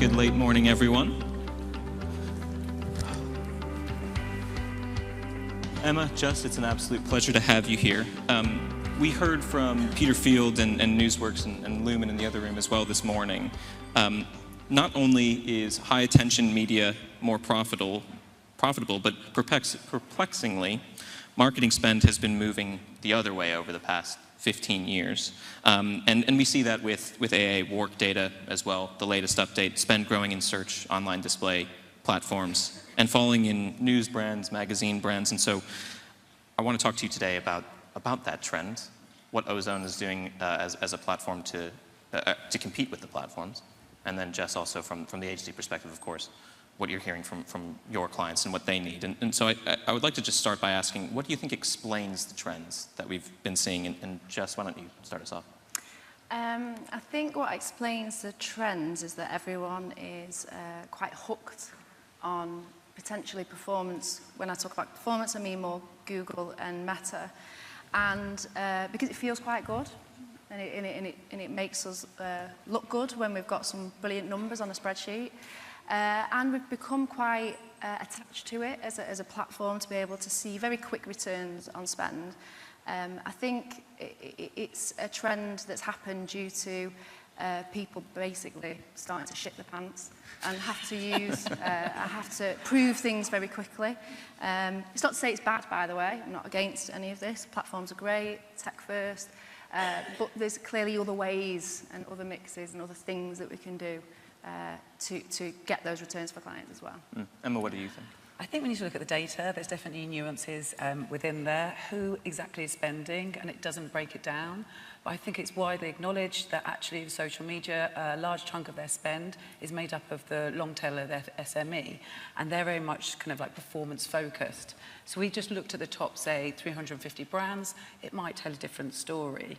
Good late morning, everyone. Emma, Just, it's an absolute pleasure to have you here. We heard from Peter Field and Newsworks and Lumen in the other room as well this morning. Not only is high-attention media more profitable, but perplexingly, marketing spend has been moving the other way over the past 15 years. And we see that with AA Warc data as well, the latest update, spend growing in search, online display platforms, and falling in news brands, magazine brands. And so I want to talk to you today about that trend, what Ozone is doing as a platform to compete with the platforms, and then Jess also from the agency perspective, of course, what you're hearing from your clients and what they need. And so I would like to just start by asking, what do you think explains the trends that we've been seeing? And Jess, why don't you start us off? I think what explains the trends is that everyone is quite hooked on potentially performance. When I talk about performance, I mean more Google and Meta. And because it feels quite good, and it makes us look good when we've got some brilliant numbers on a spreadsheet. And we've become quite attached to it as a platform to be able to see very quick returns on spend. I think it's a trend that's happened due to people basically starting to shit their pants and have to prove things very quickly. It's not to say it's bad, by the way. I'm not against any of this. Platforms are great, tech first. But there's clearly other ways and other mixes and other things that we can do to get those returns for clients as well. Emma, what do you think? I think we need to look at the data. There's definitely nuances within there. Who exactly is spending, and it doesn't break it down. But I think it's widely acknowledged that actually social media, a large chunk of their spend is made up of the long tail of their SME, and they're very much kind of like performance focused. So we just looked at the top, say, 350 brands. It might tell a different story.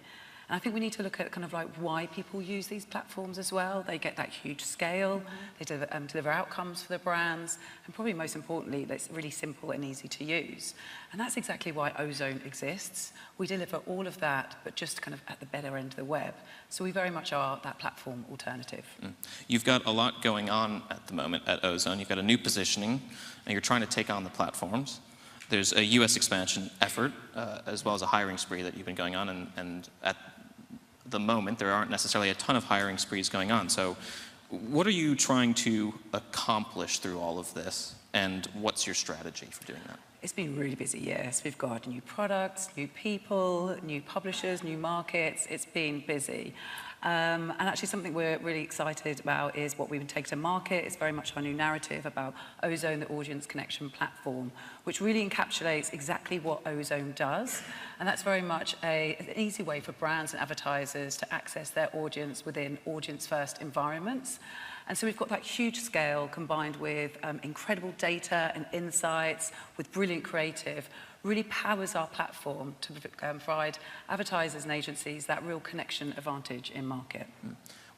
And I think we need to look at kind of like why people use these platforms as well. They get that huge scale, they deliver outcomes for the brands, and probably most importantly, it's really simple and easy to use. And that's exactly why Ozone exists. We deliver all of that, but just kind of at the better end of the web. So we very much are that platform alternative. You've got a lot going on at the moment at Ozone. You've got a new positioning, and you're trying to take on the platforms. There's a US expansion effort, as well as a hiring spree that you've been going on, and at the moment, there aren't necessarily a ton of hiring sprees going on. So what are you trying to accomplish through all of this, and what's your strategy for doing that? It's been really busy, yes. We've got new products, new people, new publishers, new markets. It's been busy. And actually something we're really excited about is what we've been taking to market. It's very much our new narrative about Ozone, the audience connection platform, which really encapsulates exactly what Ozone does. And that's very much an easy way for brands and advertisers to access their audience within audience-first environments. And so we've got that huge scale combined with incredible data and insights, with brilliant creative, really powers our platform to provide advertisers and agencies that real connection advantage in market.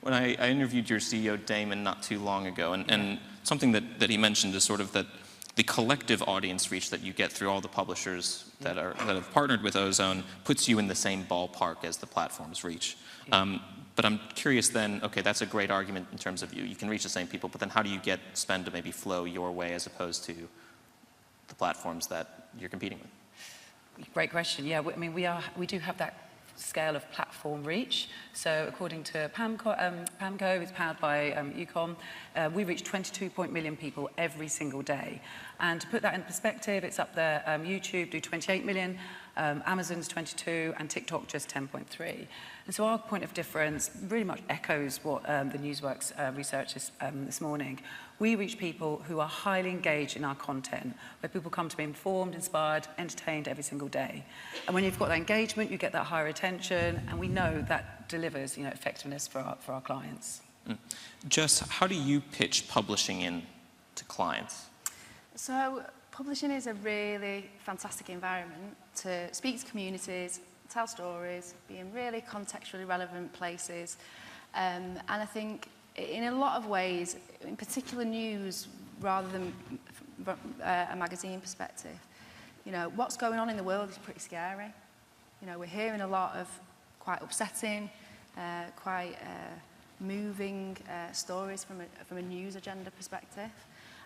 When I interviewed your CEO, Damon, not too long ago, and something that he mentioned is sort of that the collective audience reach that you get through all the publishers that have partnered with Ozone puts you in the same ballpark as the platform's reach. But I'm curious then, okay, that's a great argument in terms of you can reach the same people, but then how do you get spend to maybe flow your way as opposed to the platforms that you're competing with? Great question. Yeah, I mean, we do have that scale of platform reach. So according to PAMCO, it's powered by UCOM, we reach 22 million people every single day. And to put that in perspective, it's up there, YouTube do 28 million, Amazon's 22, and TikTok just 10.3. And so our point of difference really much echoes what the Newsworks researchers this morning. We reach people who are highly engaged in our content, where people come to be informed, inspired, entertained every single day. And when you've got that engagement, you get that higher attention, and we know that delivers, effectiveness for our clients. Jess, how do you pitch publishing in to clients? So publishing is a really fantastic environment to speak to communities, tell stories, be in really contextually relevant places. And I think in a lot of ways, in particular news rather than a magazine perspective, what's going on in the world is pretty scary. We're hearing a lot of quite upsetting, quite moving stories from a news agenda perspective.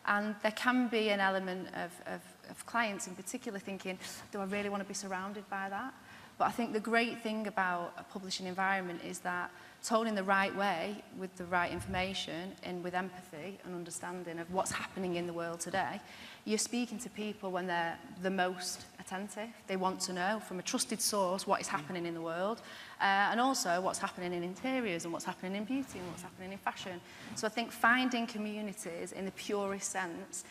And there can be an element of clients in particular thinking, do I really want to be surrounded by that? But I think the great thing about a publishing environment is that told in the right way, with the right information and with empathy and understanding of what's happening in the world today, you're speaking to people when they're the most attentive. They want to know from a trusted source what is happening in the world, and also what's happening in interiors and what's happening in beauty and what's happening in fashion. So I think finding communities in the purest sense,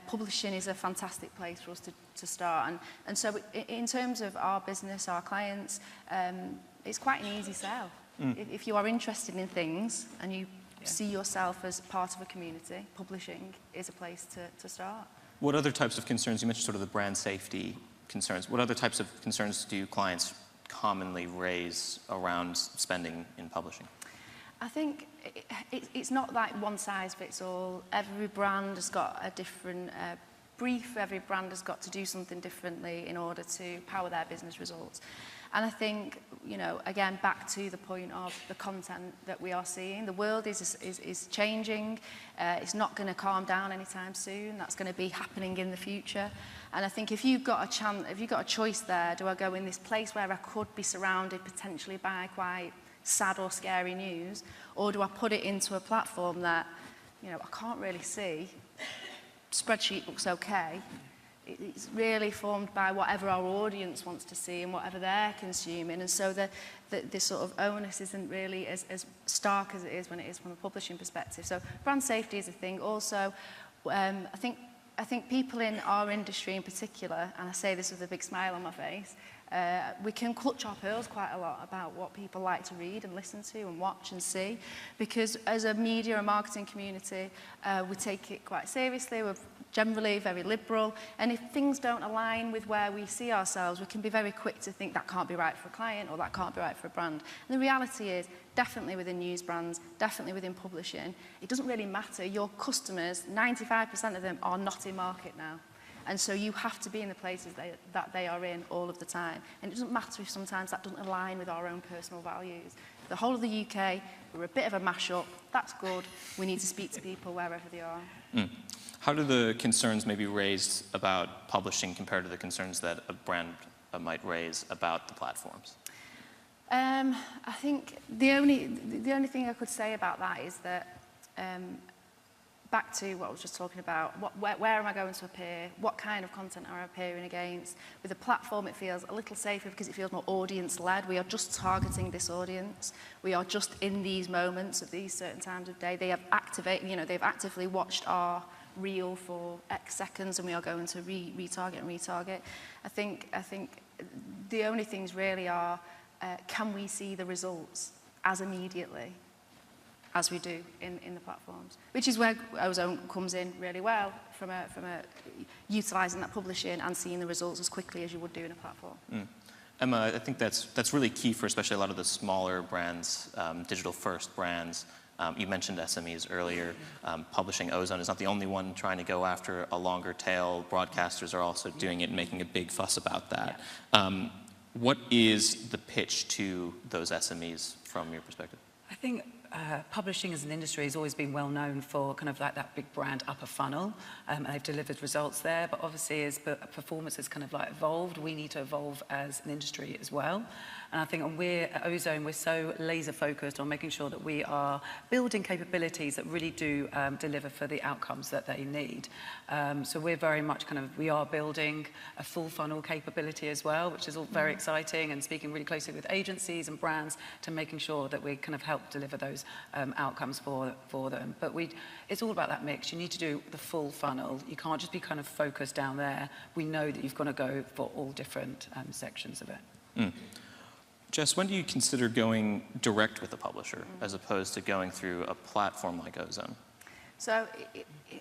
publishing is a fantastic place for us to start. And so in terms of our business, our clients, it's quite an easy sell. If you are interested in things and you see yourself as part of a community, publishing is a place to start. What other types of concerns, you mentioned sort of the brand safety concerns, what other types of concerns do clients commonly raise around spending in publishing? I think it's not like one size fits all. Every brand has got a different brief, every brand has got to do something differently in order to power their business results. And I think, you know, again, back to the point of the content that we are seeing, the world is changing. It's not going to calm down anytime soon. That's going to be happening in the future. And I think if you've got a choice there, do I go in this place where I could be surrounded potentially by quite sad or scary news, or do I put it into a platform that, you know, I can't really see? Spreadsheet looks okay. It's really formed by whatever our audience wants to see and whatever they're consuming. And so the sort of onus isn't really as stark as it is when it is from a publishing perspective. So brand safety is a thing. Also, I think people in our industry in particular, and I say this with a big smile on my face, we can clutch our pearls quite a lot about what people like to read and listen to and watch and see, because as a media and marketing community, we take it quite seriously. We're generally very liberal, and if things don't align with where we see ourselves, we can be very quick to think that can't be right for a client or that can't be right for a brand. And the reality is, definitely within news brands, definitely within publishing, it doesn't really matter. Your customers, 95% of them are not in market now. And so you have to be in the places that they are in all of the time. And it doesn't matter if sometimes that doesn't align with our own personal values. The whole of the UK, we're a bit of a mash-up. That's good. We need to speak to people wherever they are. How do the concerns maybe raised about publishing compare to the concerns that a brand might raise about the platforms? I think the only thing I could say about that is that back to what I was just talking about, where am I going to appear? What kind of content am I appearing against? With a platform, it feels a little safer because it feels more audience-led. We are just targeting this audience. We are just in these moments at these certain times of day. They have they've actively watched our reel for X seconds, and we are going to retarget and retarget. I think the only things really are, can we see the results as immediately as we do in the platforms, which is where Ozone comes in really well from a utilising that publishing and seeing the results as quickly as you would do in a platform. Emma, I think that's really key for especially a lot of the smaller brands, digital-first brands. You mentioned SMEs earlier. Publishing Ozone is not the only one trying to go after a longer tail. Broadcasters are also doing it and making a big fuss about that. What is the pitch to those SMEs from your perspective? I think publishing as an industry has always been well known for kind of like that big brand upper funnel, and they've delivered results there. But obviously, as performance has kind of like evolved, we need to evolve as an industry as well. And I think at Ozone, we're so laser focused on making sure that we are building capabilities that really do deliver for the outcomes that they need. So we're very much we are building a full funnel capability as well, which is all very exciting, and speaking really closely with agencies and brands to making sure that we kind of help deliver those outcomes for them. But it's all about that mix. You need to do the full funnel. You can't just be kind of focused down there. We know that you've got to go for all different sections of it. Jess, when do you consider going direct with a publisher as opposed to going through a platform like Ozone? So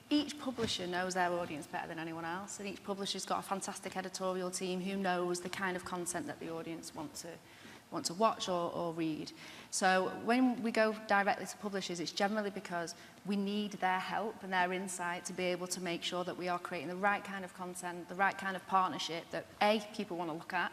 each publisher knows their audience better than anyone else, and each publisher's got a fantastic editorial team who knows the kind of content that the audience want to watch or read. So when we go directly to publishers, it's generally because we need their help and their insight to be able to make sure that we are creating the right kind of content, the right kind of partnership that A, people want to look at,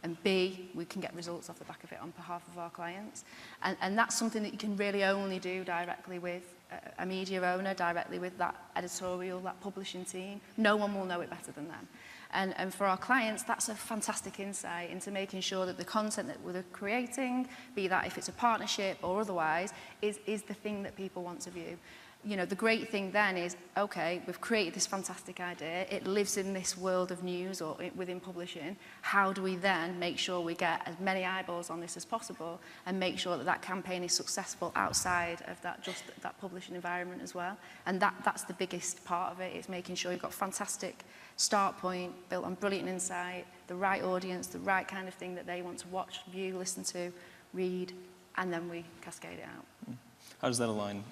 and B, we can get results off the back of it on behalf of our clients. And that's something that you can really only do directly with a media owner, directly with that editorial, that publishing team. No one will know it better than them. And for our clients, that's a fantastic insight into making sure that the content that we're creating, be that if it's a partnership or otherwise, is the thing that people want to view. You know, the great thing then is, okay, we've created this fantastic idea, it lives in this world of news or within publishing. How do we then make sure we get as many eyeballs on this as possible and make sure that that campaign is successful outside of that, just that publishing environment as well? And that's the biggest part of it, is making sure you've got fantastic start point built on brilliant insight, the right audience, the right kind of thing that they want to watch, view, listen to, read, and then we cascade it out. How does that align?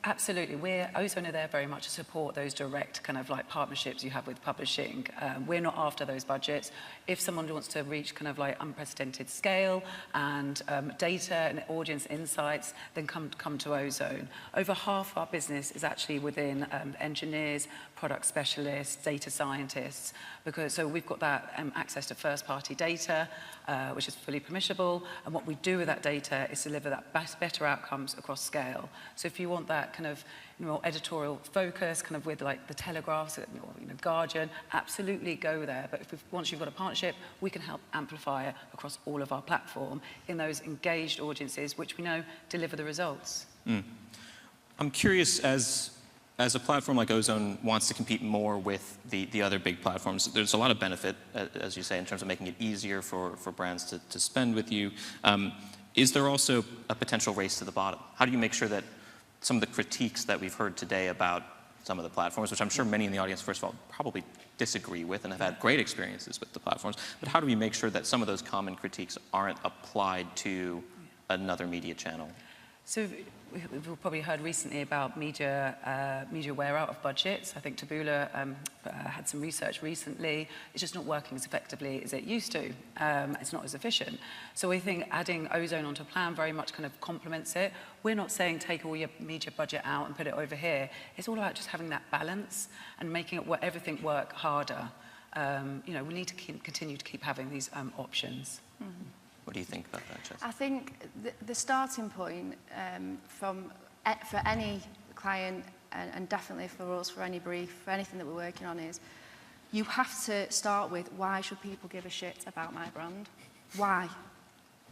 Absolutely. Ozone are there very much to support those direct kind of like partnerships you have with publishing. We're not after those budgets. If someone wants to reach kind of like unprecedented scale and data and audience insights, then come to Ozone. Over half our business is actually within engineers, product specialists, data scientists, so we've got that access to first-party data, which is fully permissible, and what we do with that data is deliver that better outcomes across scale. So if you want that kind of more editorial focus, kind of with like the Telegraphs, Guardian, absolutely go there. But once you've got a partnership, we can help amplify it across all of our platform in those engaged audiences, which we know deliver the results. I'm curious, as a platform like Ozone wants to compete more with the other big platforms, there's a lot of benefit, as you say, in terms of making it easier for brands to spend with you. Is there also a potential race to the bottom? How do you make sure that some of the critiques that we've heard today about some of the platforms, which I'm sure many in the audience, first of all, probably disagree with and have had great experiences with the platforms, but how do we make sure that some of those common critiques aren't applied to another media channel? So we've probably heard recently about media wear out of budgets. I think Taboola had some research recently. It's just not working as effectively as it used to. It's not as efficient. So we think adding Ozone onto a plan very much kind of complements it. We're not saying take all your media budget out and put it over here. It's all about just having that balance and making everything work harder. You know, we need to continue to keep having these options. Mm-hmm. What do you think about that, Jess? I think the starting point for any client, and definitely for us, for any brief, for anything that we're working on, is you have to start with, why should people give a shit about my brand? Why?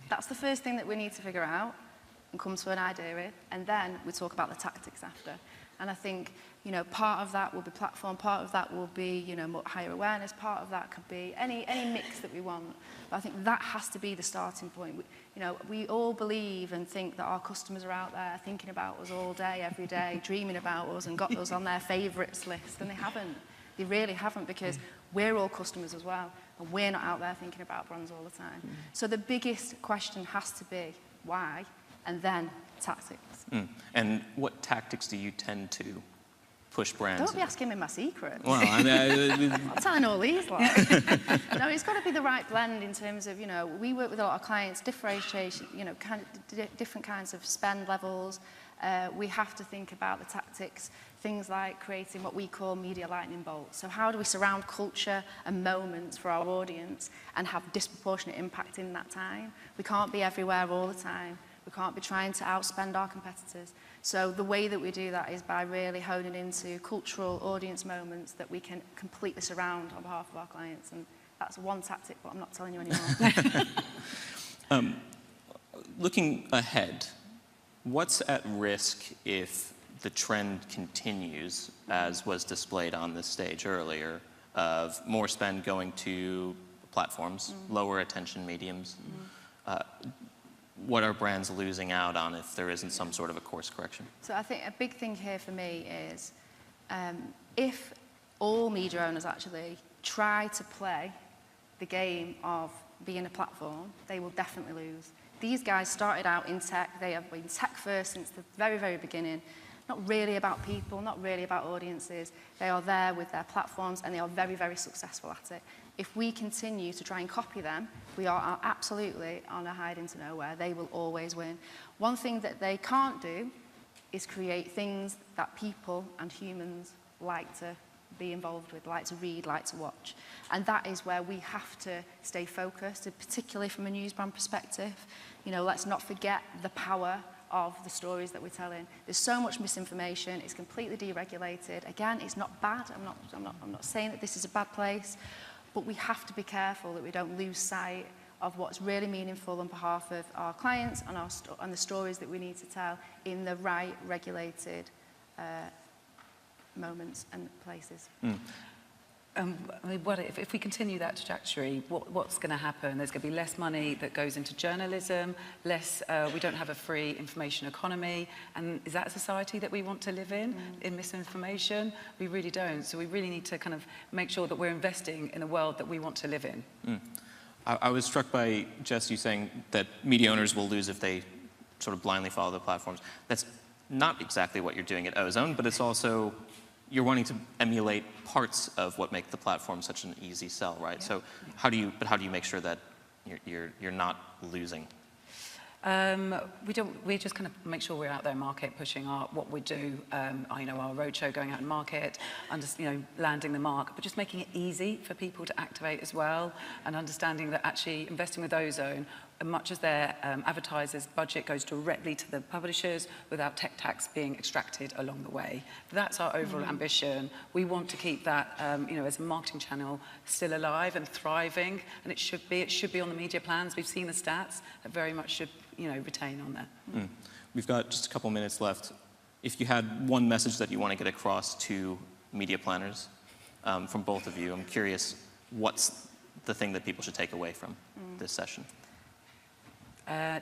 That's the first thing that we need to figure out and come to an idea with, and then we talk about the tactics after. And I think, you know, part of that will be platform, part of that will be, you know, higher awareness, part of that could be any mix that we want. But I think that has to be the starting point. We all believe and think that our customers are out there thinking about us all day, every day, dreaming about us and got us on their favourites list, and they haven't. They really haven't, because we're all customers as well, and we're not out there thinking about brands all the time. So the biggest question has to be why, and then tactics. And what tactics do you tend to push brands? Don't be asking me my secret. Well, I mean, I'm telling all these. Like. No, it's got to be the right blend in terms of, you know, we work with a lot of clients, differentiation, you know, kind of different kinds of spend levels. We have to think about the tactics, things like creating what we call media lightning bolts. So how do we surround culture and moments for our audience and have disproportionate impact in that time? We can't be everywhere all the time. We can't be trying to outspend our competitors. So the way that we do that is by really honing into cultural audience moments that we can completely surround on behalf of our clients. And that's one tactic, but I'm not telling you anymore. Looking ahead, what's at risk if the trend continues, as was displayed on this stage earlier, of more spend going to platforms, lower attention mediums? What are brands losing out on if there isn't some sort of a course correction? So I think a big thing here for me is if all media owners actually try to play the game of being a platform, they will definitely lose. These guys started out in tech. They have been tech first since the very, very beginning. Not really about people, not really about audiences. They are there with their platforms, and they are very, very successful at it. If we continue to try and copy them, we are absolutely on a hide into nowhere. They will always win. One thing that they can't do is create things that people and humans like to be involved with, like to read, like to watch. And that is where we have to stay focused, and particularly from a news brand perspective. You know, let's not forget the power of the stories that we're telling. There's so much misinformation. It's completely deregulated. Again, it's not bad. I'm not saying that this is a bad place, but we have to be careful that we don't lose sight of what's really meaningful on behalf of our clients and and the stories that we need to tell in the right regulated moments and places. I mean, if we continue that trajectory, what's going to happen? There's going to be less money that goes into journalism, less, we don't have a free information economy, and is that a society that we want to live in misinformation? We really don't. So we really need to kind of make sure that we're investing in a world that we want to live in. I was struck by, Jess, you saying that media owners will lose if they sort of blindly follow the platforms. That's not exactly what you're doing at Ozone, but it's also, you're wanting to emulate parts of what make the platform such an easy sell, right? Yeah. So how do you make sure that you're not losing? We just kind of make sure we're out there market pushing what we do, our roadshow, going out and market, and just, landing the mark, but just making it easy for people to activate as well, and understanding that actually investing with Ozone, as much as their advertisers' budget goes directly to the publishers without tech tax being extracted along the way. That's our overall ambition. We want to keep that, as a marketing channel, still alive and thriving, and it should be on the media plans. We've seen the stats that very much should, retain on there. We've got just a couple minutes left. If you had one message that you want to get across to media planners, from both of you, I'm curious, what's the thing that people should take away from this session?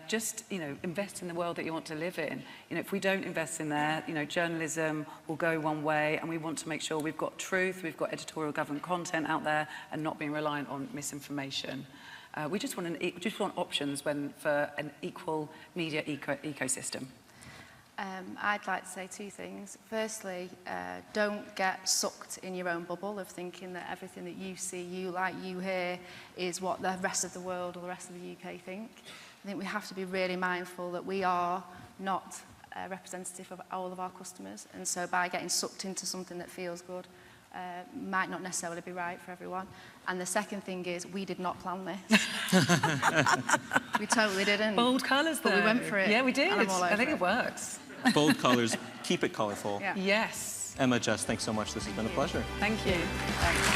Just, invest in the world that you want to live in. If we don't invest in there, journalism will go one way, and we want to make sure we've got truth, we've got editorial government content out there, and not being reliant on misinformation. We just want options for an equal media ecosystem. I'd like to say two things. Firstly, don't get sucked in your own bubble of thinking that everything that you see, you like, you hear, is what the rest of the world or the rest of the UK think. I think we have to be really mindful that we are not representative of all of our customers, and so by getting sucked into something that feels good might not necessarily be right for everyone. And the second thing is, we did not plan this. We totally didn't. Bold colours, though. But we went for it. Yeah, we did. I think it it works. Bold colors, keep it colorful. Yeah. Yes. Emma, Jess, thanks so much. This has been a pleasure. Thank you. Thanks.